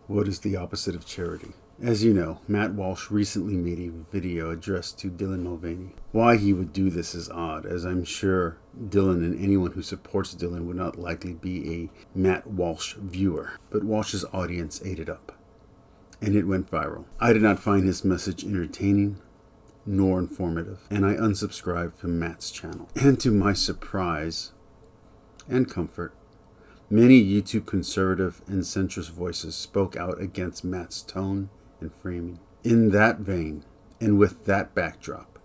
What is the opposite of charity? As you know, Matt Walsh recently made a video addressed to Dylan Mulvaney. Why he would do this is odd, as I'm sure Dylan and anyone who supports Dylan would not likely be a Matt Walsh viewer. But Walsh's audience ate it up, and it went viral. I did not find his message entertaining nor informative, and I unsubscribed from Matt's channel. And to my surprise and comfort, many YouTube conservative and centrist voices spoke out against Matt's tone and framing. In that vein, and with that backdrop,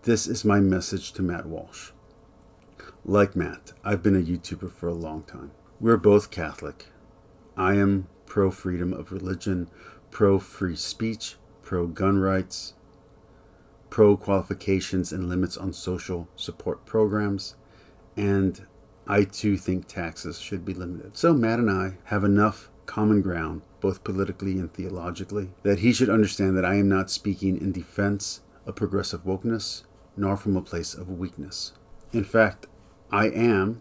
this is my message to Matt Walsh. Like Matt, I've been a YouTuber for a long time. We're both Catholic. I am pro-freedom of religion, pro-free speech, pro-gun rights, pro-qualifications and limits on social support programs, and I too think taxes should be limited. So Matt and I have enough common ground, both politically and theologically, that he should understand that I am not speaking in defense of progressive wokeness, nor from a place of weakness. In fact, I am,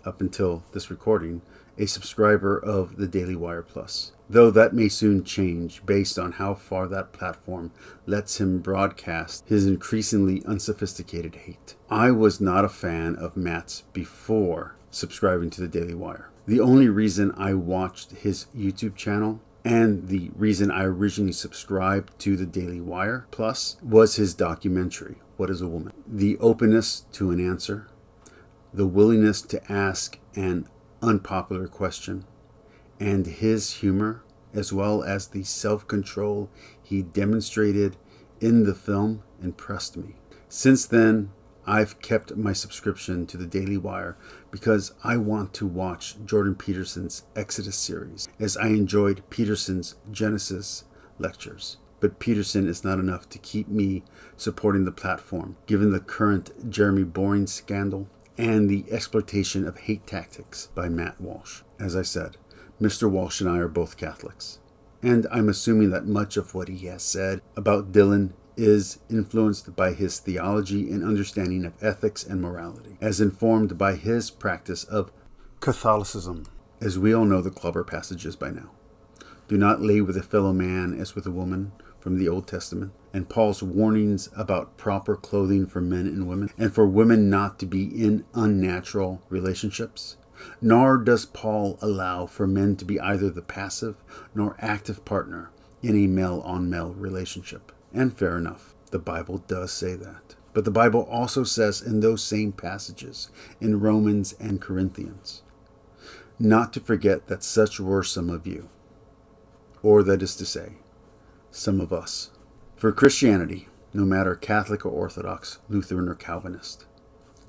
up until this recording, a subscriber of the Daily Wire Plus, though that may soon change based on how far that platform lets him broadcast his increasingly unsophisticated hate. I was not a fan of Matt's before subscribing to the Daily Wire. The only reason I watched his YouTube channel and the reason I originally subscribed to the Daily Wire Plus was his documentary, What is a Woman? The openness to an answer, the willingness to ask an unpopular question, and his humor, as well as the self-control he demonstrated in the film, impressed me. Since then, I've kept my subscription to the Daily Wire because I want to watch Jordan Peterson's Exodus series, as I enjoyed Peterson's Genesis lectures. But Peterson is not enough to keep me supporting the platform, given the current Jeremy Boring scandal and the exploitation of hate tactics by Matt Walsh. As I said, Mr. Walsh and I are both Catholics, and I'm assuming that much of what he has said about Dylan is influenced by his theology and understanding of ethics and morality, as informed by his practice of Catholicism. As we all know the Clubber passages by now. Do not lay with a fellow man as with a woman, from the Old Testament, and Paul's warnings about proper clothing for men and women, and for women not to be in unnatural relationships. Nor does Paul allow for men to be either the passive nor active partner in a male-on-male relationship. And fair enough, the Bible does say that. But the Bible also says in those same passages, in Romans and Corinthians, not to forget that such were some of you, or that is to say, some of us. For Christianity, no matter Catholic or Orthodox, Lutheran or Calvinist,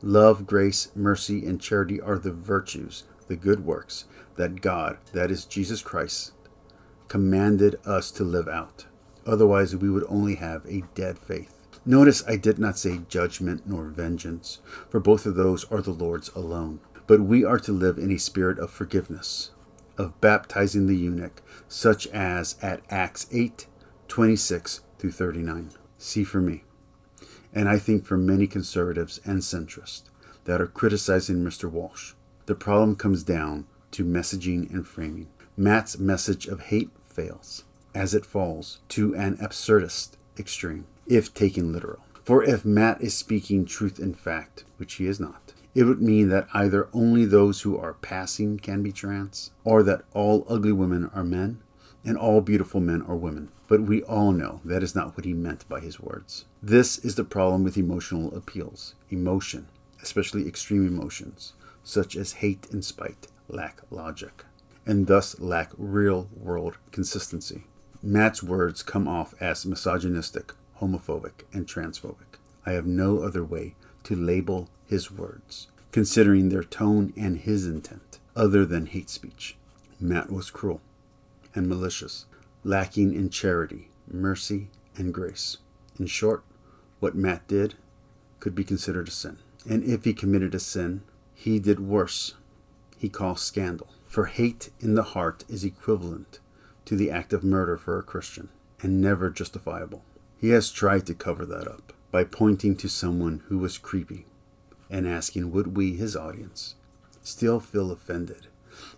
love, grace, mercy, and charity are the virtues, the good works, that God, that is Jesus Christ, commanded us to live out. Otherwise, we would only have a dead faith. Notice I did not say judgment nor vengeance, for both of those are the Lord's alone. But we are to live in a spirit of forgiveness, of baptizing the eunuch, such as at Acts 8:26-39. See for me, and I think for many conservatives and centrists that are criticizing Mr. Walsh, the problem comes down to messaging and framing. Matt's message of hate fails, as it falls to an absurdist extreme, if taken literal. For if Matt is speaking truth in fact, which he is not, it would mean that either only those who are passing can be trans, or that all ugly women are men, and all beautiful men are women. But we all know that is not what he meant by his words. This is the problem with emotional appeals. Emotion, especially extreme emotions, such as hate and spite, lack logic, and thus lack real-world consistency. Matt's words come off as misogynistic, homophobic, and transphobic. I have no other way to label his words, considering their tone and his intent, other than hate speech. Matt was cruel and malicious, lacking in charity, mercy, and grace. In short, what Matt did could be considered a sin. And if he committed a sin, he did worse. He caused scandal. For hate in the heart is equivalent to the act of murder for a Christian, and never justifiable. He has tried to cover that up by pointing to someone who was creepy and asking would we, his audience, still feel offended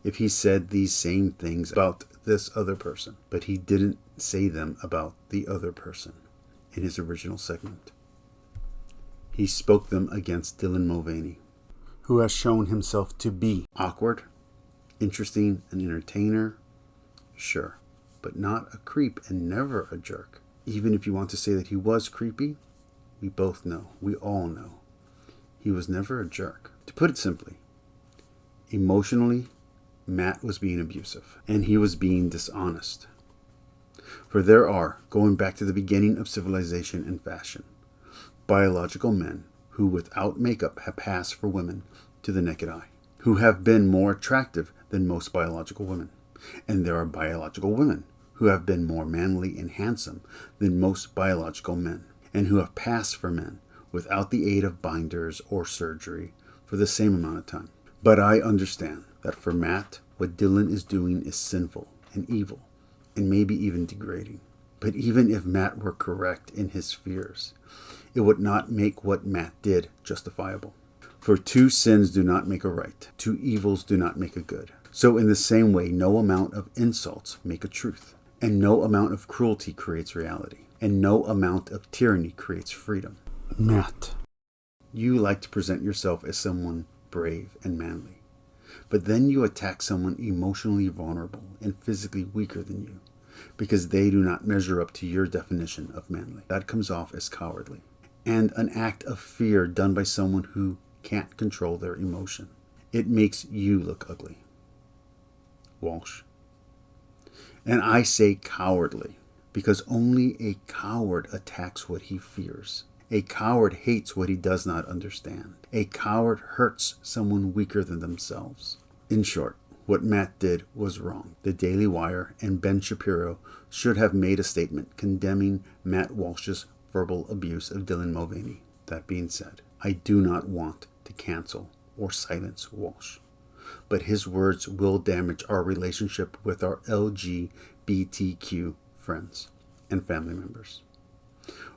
if he said these same things about this other person, but he didn't say them about the other person in his original segment. He spoke them against Dylan Mulvaney, who has shown himself to be awkward, interesting, an entertainer, sure, but not a creep and never a jerk. Even if you want to say that he was creepy, we both know, we all know, he was never a jerk. To put it simply, emotionally, Matt was being abusive, and he was being dishonest. For there are, going back to the beginning of civilization and fashion, biological men who without makeup have passed for women to the naked eye, who have been more attractive than most biological women. And there are biological women who have been more manly and handsome than most biological men, and who have passed for men without the aid of binders or surgery for the same amount of time. But I understand that for Matt, what Dylan is doing is sinful and evil, and maybe even degrading. But even if Matt were correct in his fears, it would not make what Matt did justifiable. For two sins do not make a right, two evils do not make a good. So in the same way, no amount of insults make a truth, and no amount of cruelty creates reality, and no amount of tyranny creates freedom. Matt, you like to present yourself as someone brave and manly, but then you attack someone emotionally vulnerable and physically weaker than you, because they do not measure up to your definition of manly. That comes off as cowardly, and an act of fear done by someone who can't control their emotion. It makes you look ugly. Walsh. And I say cowardly because only a coward attacks what he fears. A coward hates what he does not understand. A coward hurts someone weaker than themselves. In short, what Matt did was wrong. The Daily Wire and Ben Shapiro should have made a statement condemning Matt Walsh's verbal abuse of Dylan Mulvaney. That being said, I do not want to cancel or silence Walsh, but his words will damage our relationship with our LGBTQ friends and family members.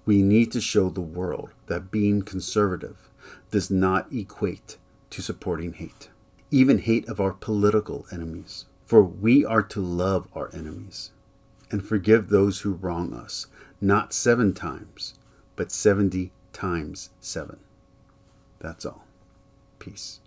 We need to show the world that being conservative does not equate to supporting hate, even hate of our political enemies. For we are to love our enemies and forgive those who wrong us, not 7 times, but 70 times 7. That's all. Peace.